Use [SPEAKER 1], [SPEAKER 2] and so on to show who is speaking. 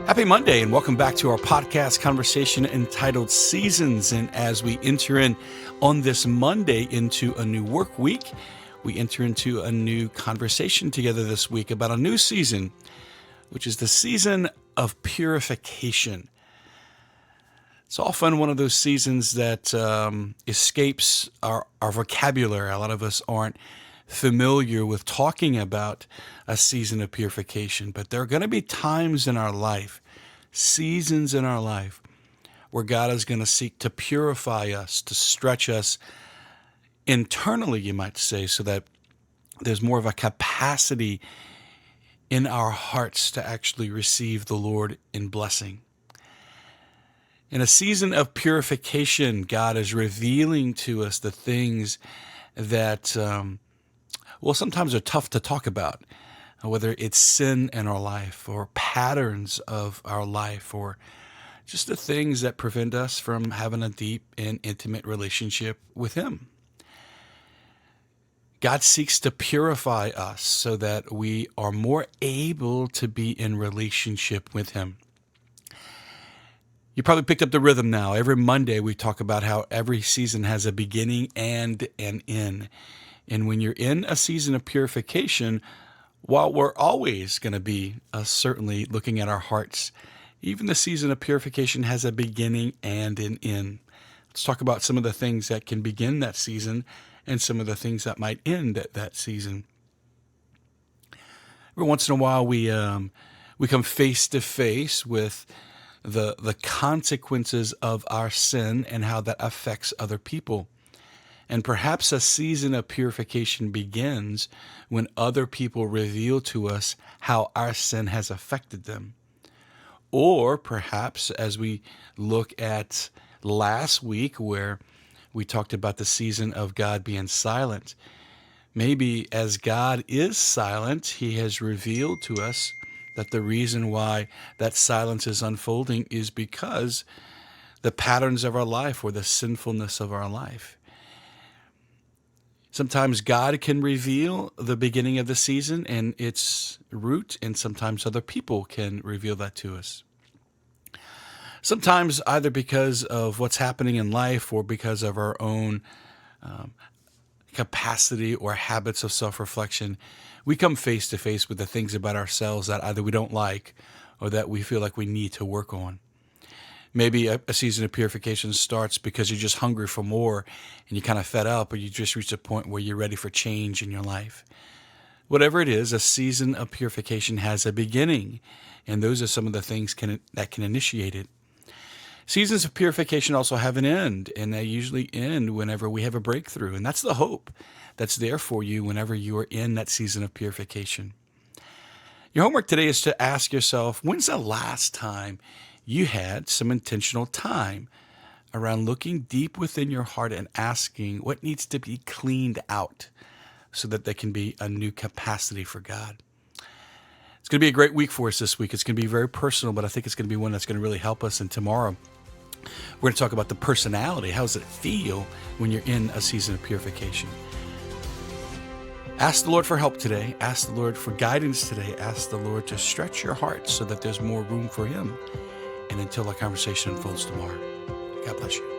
[SPEAKER 1] Happy Monday and welcome back to our podcast conversation entitled Seasons. And as we enter in on this Monday into a new work week, we enter into a new conversation together this week about a new season, which is the season of purification. It's often one of those seasons that escapes our vocabulary. A lot of us aren't familiar with talking about a season of purification, but there are going to be times in our life, seasons in our life, where God is going to seek to purify us, to stretch us internally, you might say, so that there's more of a capacity in our hearts to actually receive the Lord in blessing. In a season of purification, God is revealing to us the things that sometimes are tough to talk about, whether it's sin in our life or patterns of our life or just the things that prevent us from having a deep and intimate relationship with Him. God seeks to purify us so that we are more able to be in relationship with Him. You probably picked up the rhythm now. Every Monday we talk about how every season has a beginning and an end. And when you're in a season of purification, while we're always going to be certainly looking at our hearts, even the season of purification has a beginning and an end. Let's talk about some of the things that can begin that season and some of the things that might end that season. Every once in a while, we come face to face with the consequences of our sin and how that affects other people. And perhaps a season of purification begins when other people reveal to us how our sin has affected them. Or perhaps as we look at last week where we talked about the season of God being silent, maybe as God is silent, He has revealed to us that the reason why that silence is unfolding is because the patterns of our life or the sinfulness of our life. Sometimes God can reveal the beginning of the season and its root, and sometimes other people can reveal that to us. Sometimes either because of what's happening in life or because of our own capacity or habits of self-reflection, we come face to face with the things about ourselves that either we don't like or that we feel like we need to work on. Maybe a season of purification starts because you're just hungry for more and you're kind of fed up, or you just reached a point where you're ready for change in your life. Whatever it is, a season of purification has a beginning, and those are some of the things that can initiate it. Seasons of purification also have an end, and they usually end whenever we have a breakthrough, and that's the hope that's there for you whenever you are in that season of purification. Your homework today is to ask yourself, when's the last time you had some intentional time around looking deep within your heart and asking what needs to be cleaned out so that there can be a new capacity for God? It's going to be a great week for us this week. It's going to be very personal, but I think it's going to be one that's going to really help us. And tomorrow, we're going to talk about the personality. How does it feel when you're in a season of purification? Ask the Lord for help today. Ask the Lord for guidance today. Ask the Lord to stretch your heart so that there's more room for Him. And until our conversation unfolds tomorrow, God bless you.